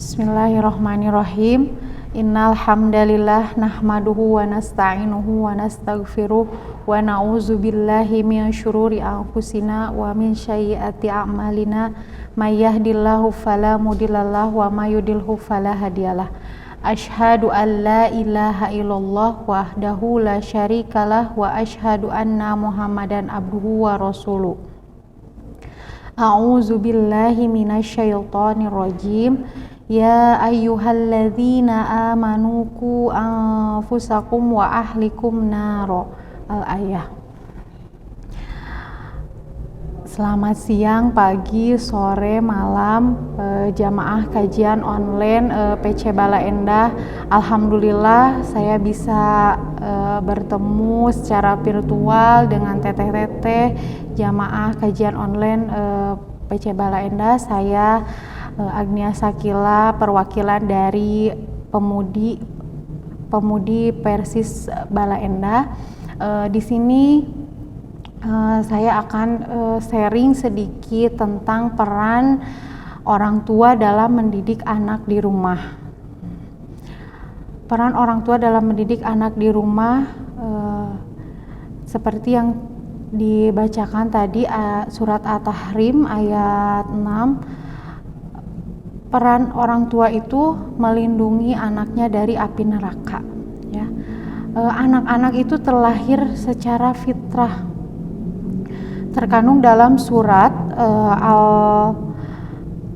Bismillahirrahmanirrahim. Innal hamdalillah nahmaduhu wa nasta'inuhu wa nastaghfiruh wa na'udzu billahi min syururi anfusina wa min sayyiati a'malina may yahdihillahu fala mudhillalah wa may yudhlilhu fala hadiyalah. Asyhadu an la ilaha illallah wahdahu la syarikalah wa asyhadu anna Muhammadan abduhu wa rasuluh. A'udzu billahi minasyaitonir rajim. Ya ayyuhalladzina amanu qu anfusakum wa ahlikum naro. Al-ayah. Selamat siang, pagi, sore, malam, jamaah kajian online PC Bala Endah. Alhamdulillah saya bisa bertemu secara virtual dengan teteh-teteh jamaah kajian online PC Bala Endah. Saya Agnia Sakila, perwakilan dari pemudi Persis Bala Endah. Di sini saya akan sharing sedikit tentang peran orang tua dalam mendidik anak di rumah. Peran orang tua dalam mendidik anak di rumah seperti yang dibacakan tadi surat At-Tahrim ayat 6. Peran orang tua itu melindungi anaknya dari api neraka. Ya. Anak-anak itu terlahir secara fitrah. Terkandung dalam surat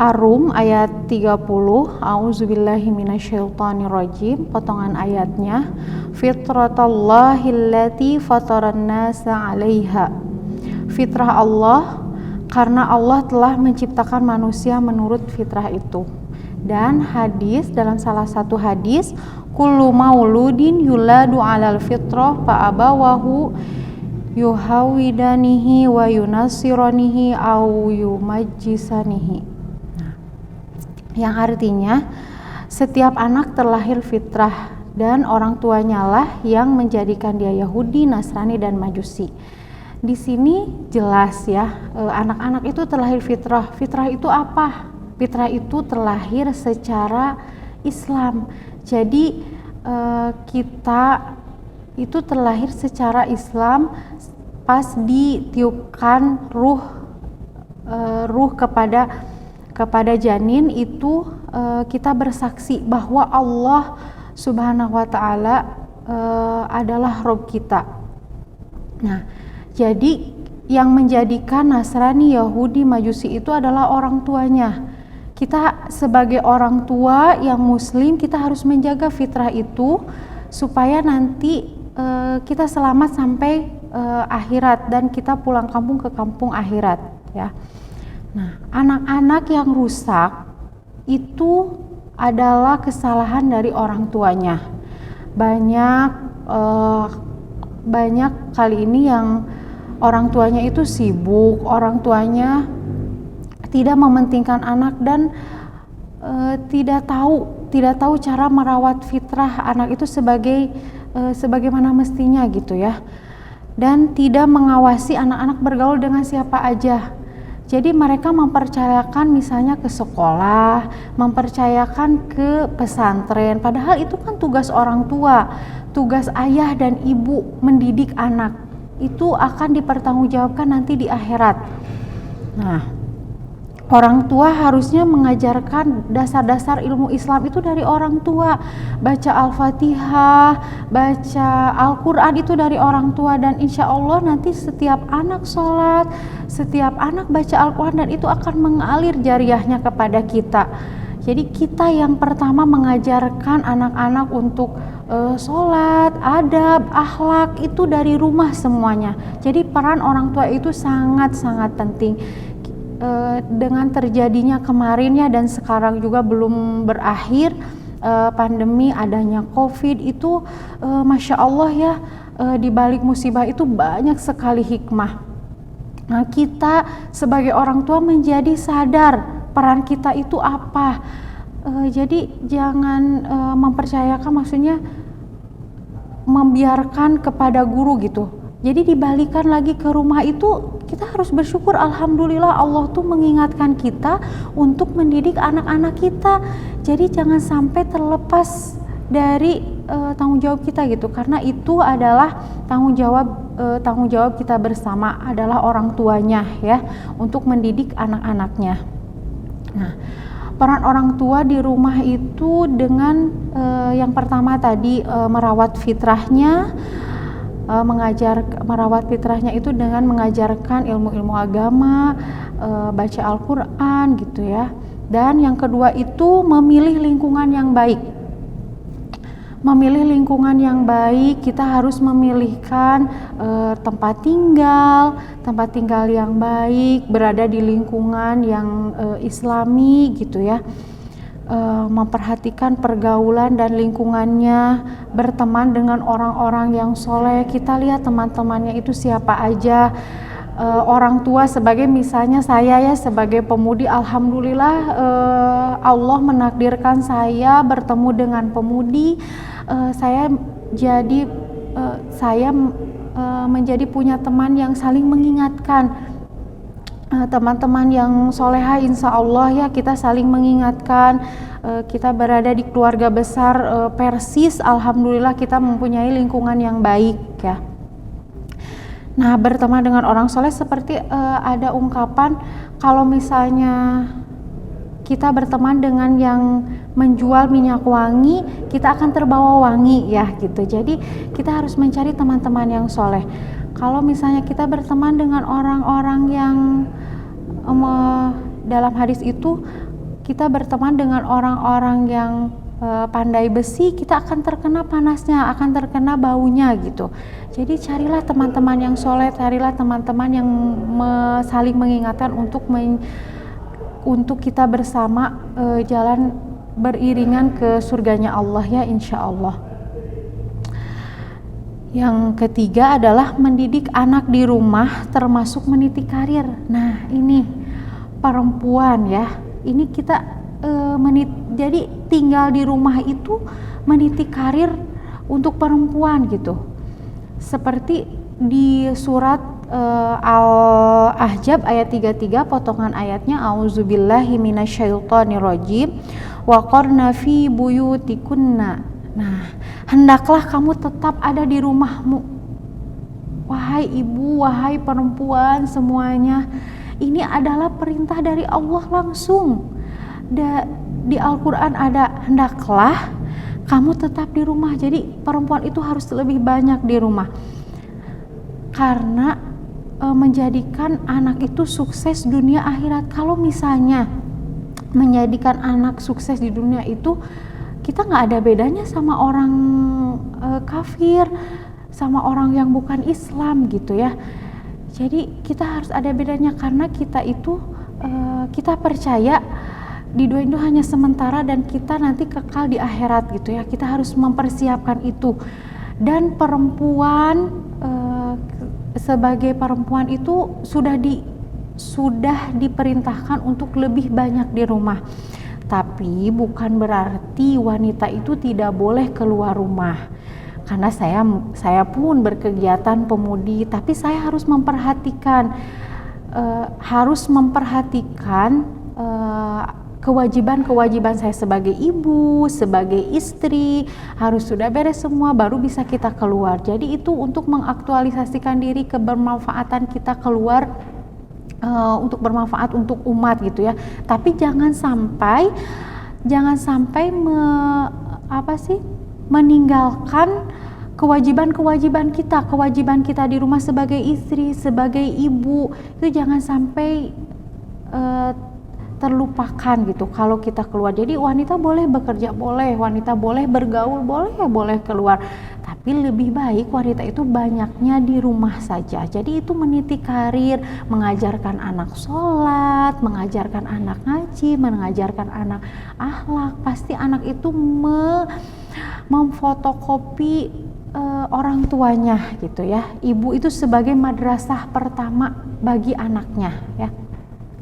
Al-Rum ayat 30. A'udzubillahi minasyaitonirrajim. Potongan ayatnya. Fitratallahi fataran nasa 'alaiha. Fitrah Allah, karena Allah telah menciptakan manusia menurut fitrah itu. Dan hadis, dalam salah satu hadis, kullu mauludin yuladu 'alal fitrah fa abawahu yuhawidanihi wa yunasiranihi au yumajjisanihi. Yang artinya setiap anak terlahir fitrah dan orang tuanya lah yang menjadikan dia Yahudi, Nasrani dan Majusi. Di sini jelas ya, anak-anak itu terlahir fitrah. Fitrah itu apa? Fitrah itu terlahir secara Islam. Jadi kita itu terlahir secara Islam pas ditiupkan ruh kepada janin itu, kita bersaksi bahwa Allah Subhanahu wa taala adalah Rabb kita. Nah, jadi yang menjadikan Nasrani, Yahudi, Majusi itu adalah orang tuanya. Kita sebagai orang tua yang muslim, kita harus menjaga fitrah itu supaya nanti kita selamat sampai akhirat dan kita pulang kampung ke kampung akhirat ya. Nah, anak-anak yang rusak itu adalah kesalahan dari orang tuanya. Banyak kali ini yang orang tuanya itu sibuk, orang tuanya tidak mementingkan anak dan tidak tahu cara merawat fitrah anak itu sebagaimana mestinya gitu ya. Dan tidak mengawasi anak-anak bergaul dengan siapa aja. Jadi mereka mempercayakan misalnya ke sekolah, mempercayakan ke pesantren, padahal itu kan tugas orang tua, tugas ayah dan ibu mendidik anak. Itu akan dipertanggungjawabkan nanti di akhirat. Nah, orang tua harusnya mengajarkan dasar-dasar ilmu Islam itu dari orang tua. Baca Al-Fatihah, baca Al-Quran itu dari orang tua. Dan insya Allah nanti setiap anak sholat, setiap anak baca Al-Quran, dan itu akan mengalir jariahnya kepada kita. Jadi kita yang pertama mengajarkan anak-anak untuk sholat, adab, akhlak itu dari rumah semuanya. Jadi peran orang tua itu sangat-sangat penting. Dengan terjadinya kemarin ya, dan sekarang juga belum berakhir pandemi, adanya COVID itu Masya Allah ya, di balik musibah itu banyak sekali hikmah. Nah, kita sebagai orang tua menjadi sadar peran kita itu apa. Jadi jangan mempercayakan, maksudnya membiarkan kepada guru gitu. Jadi dibalikan lagi ke rumah itu kita harus bersyukur, alhamdulillah Allah tuh mengingatkan kita untuk mendidik anak-anak kita. Jadi jangan sampai terlepas dari tanggung jawab kita gitu, karena itu adalah tanggung jawab kita bersama, adalah orang tuanya ya, untuk mendidik anak-anaknya. Nah, peran orang tua di rumah itu dengan yang pertama tadi merawat fitrahnya, merawat fitrahnya itu dengan mengajarkan ilmu-ilmu agama, baca Al-Quran gitu ya. Dan yang kedua itu memilih lingkungan yang baik. Memilih lingkungan yang baik, kita harus memilihkan tempat tinggal yang baik, berada di lingkungan yang islami gitu ya. Memperhatikan pergaulan dan lingkungannya, berteman dengan orang-orang yang soleh. Kita lihat teman-temannya itu siapa aja. Orang tua sebagai misalnya saya ya, sebagai pemudi, alhamdulillah Allah menakdirkan saya bertemu dengan pemudi. Saya menjadi punya teman yang saling mengingatkan, teman-teman yang soleha, insya Allah ya, kita saling mengingatkan. Kita berada di keluarga besar Persis, alhamdulillah kita mempunyai lingkungan yang baik ya. Nah, berteman dengan orang soleh seperti ada ungkapan, kalau misalnya kita berteman dengan yang menjual minyak wangi, kita akan terbawa wangi ya gitu. Jadi kita harus mencari teman-teman yang soleh. Kalau misalnya kita berteman dengan orang-orang yang dalam hadis itu kita berteman dengan orang-orang yang pandai besi, kita akan terkena panasnya, akan terkena baunya gitu. Jadi carilah teman-teman yang soleh, carilah teman-teman yang saling mengingatkan untuk kita bersama jalan beriringan ke surganya Allah ya, insya Allah. Yang ketiga adalah mendidik anak di rumah, termasuk meniti karir. Nah, ini perempuan ya, ini kita jadi tinggal di rumah itu meniti karir untuk perempuan gitu. Seperti di surat Al-Ahzab ayat 33, potongan ayatnya, auzubillahi minasyaitonirrajim, wa qarna fi buyutikunna. Nah, hendaklah kamu tetap ada di rumahmu. Wahai ibu, wahai perempuan semuanya, ini adalah perintah dari Allah langsung. Di Al-Quran ada, hendaklah kamu tetap di rumah. Jadi perempuan itu harus lebih banyak di rumah, karena menjadikan anak itu sukses dunia akhirat. Kalau misalnya menjadikan anak sukses di dunia itu, kita nggak ada bedanya sama orang kafir, sama orang yang bukan Islam gitu ya. Jadi kita harus ada bedanya, karena kita itu kita percaya di dunia itu hanya sementara dan kita nanti kekal di akhirat gitu ya. Kita harus mempersiapkan itu. Dan perempuan sebagai perempuan itu sudah diperintahkan untuk lebih banyak di rumah. Tapi bukan berarti wanita itu tidak boleh keluar rumah. Karena saya pun berkegiatan pemudi, tapi saya harus memperhatikan kewajiban saya sebagai ibu, sebagai istri, harus sudah beres semua baru bisa kita keluar. Jadi itu untuk mengaktualisasikan diri, kebermanfaatan kita keluar, untuk bermanfaat untuk umat gitu ya. Tapi jangan sampai meninggalkan kewajiban kita di rumah sebagai istri, sebagai ibu, itu jangan sampai terlupakan gitu kalau kita keluar. Jadi wanita boleh bekerja, boleh, wanita boleh bergaul, boleh keluar, tapi lebih baik wanita itu banyaknya di rumah saja. Jadi itu meniti karir, mengajarkan anak sholat, mengajarkan anak ngaji, mengajarkan anak akhlak. Pasti anak itu memfotokopi orang tuanya gitu ya. Ibu itu sebagai madrasah pertama bagi anaknya ya.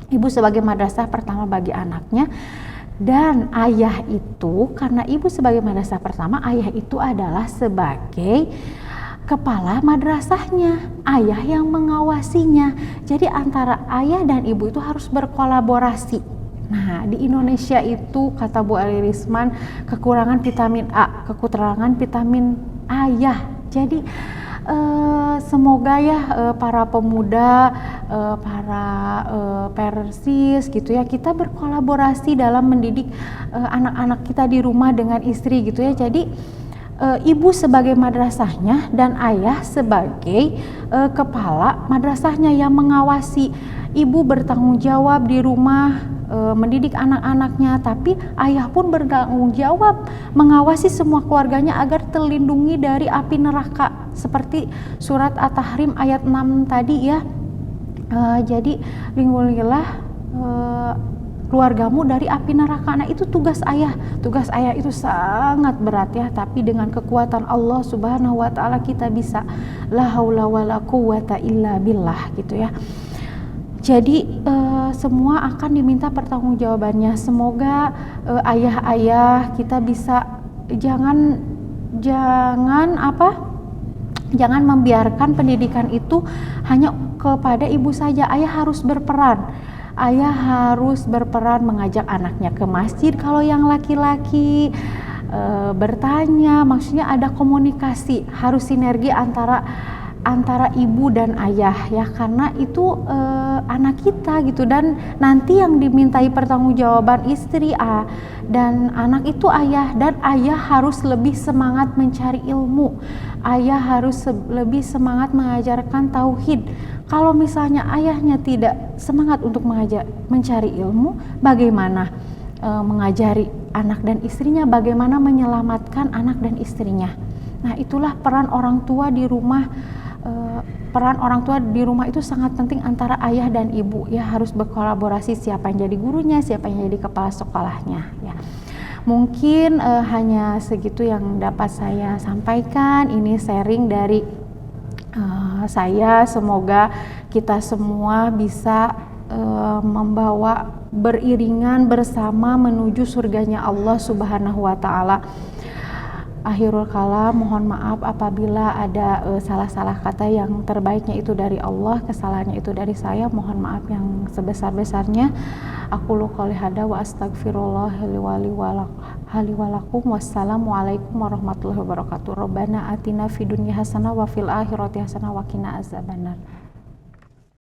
Ibu sebagai madrasah pertama bagi anaknya. Dan ayah itu, karena ibu sebagai madrasah pertama, ayah itu adalah sebagai kepala madrasahnya, ayah yang mengawasinya. Jadi antara ayah dan ibu itu harus berkolaborasi. Nah, di Indonesia itu kata Bu Ali Risman, kekurangan vitamin A, kekurangan vitamin ayah. Jadi semoga ya para pemuda, para persis gitu ya, kita berkolaborasi dalam mendidik anak-anak kita di rumah dengan istri gitu ya. Jadi ibu sebagai madrasahnya dan ayah sebagai kepala madrasahnya yang mengawasi. Ibu bertanggung jawab di rumah mendidik anak-anaknya, tapi ayah pun bertanggung jawab mengawasi semua keluarganya agar terlindungi dari api neraka seperti surat At-Tahrim ayat 6 tadi ya. Jadi lindungilah keluargamu dari api neraka. Nah, itu tugas ayah. Tugas ayah itu sangat berat ya, tapi dengan kekuatan Allah Subhanahu wa taala kita bisa la haula wala quwata illa billah gitu ya. Jadi semua akan diminta pertanggungjawabannya. Semoga ayah-ayah kita bisa jangan membiarkan pendidikan itu hanya kepada ibu saja. Ayah harus berperan. Ayah harus berperan mengajak anaknya ke masjid kalau yang laki-laki, bertanya, maksudnya ada komunikasi, harus sinergi antara ibu dan ayah ya, karena itu anak kita gitu, dan nanti yang dimintai pertanggungjawaban istri dan anak itu ayah, dan ayah harus lebih semangat mencari ilmu, ayah harus lebih semangat mengajarkan tauhid. Kalau misalnya ayahnya tidak semangat untuk mencari ilmu, bagaimana mengajari anak dan istrinya, bagaimana menyelamatkan anak dan istrinya. Nah, itulah peran orang tua di rumah. Peran orang tua di rumah itu sangat penting antara ayah dan ibu ya, harus berkolaborasi, siapa yang jadi gurunya, siapa yang jadi kepala sekolahnya ya. Mungkin hanya segitu yang dapat saya sampaikan. Ini sharing dari saya. Semoga kita semua bisa membawa beriringan bersama menuju surganya Allah Subhanahu wa taala. Akhirul kalam, mohon maaf apabila ada salah-salah kata, yang terbaiknya itu dari Allah, kesalahannya itu dari saya. Mohon maaf yang sebesar-besarnya. Aqulu qouli hada wa astaghfirullah li wa lakum. Wassalamualaikum warahmatullahi wabarakatuh. Rabbana atina fid dunya hasanah wa fil akhirati hasanah wa qina azabannar.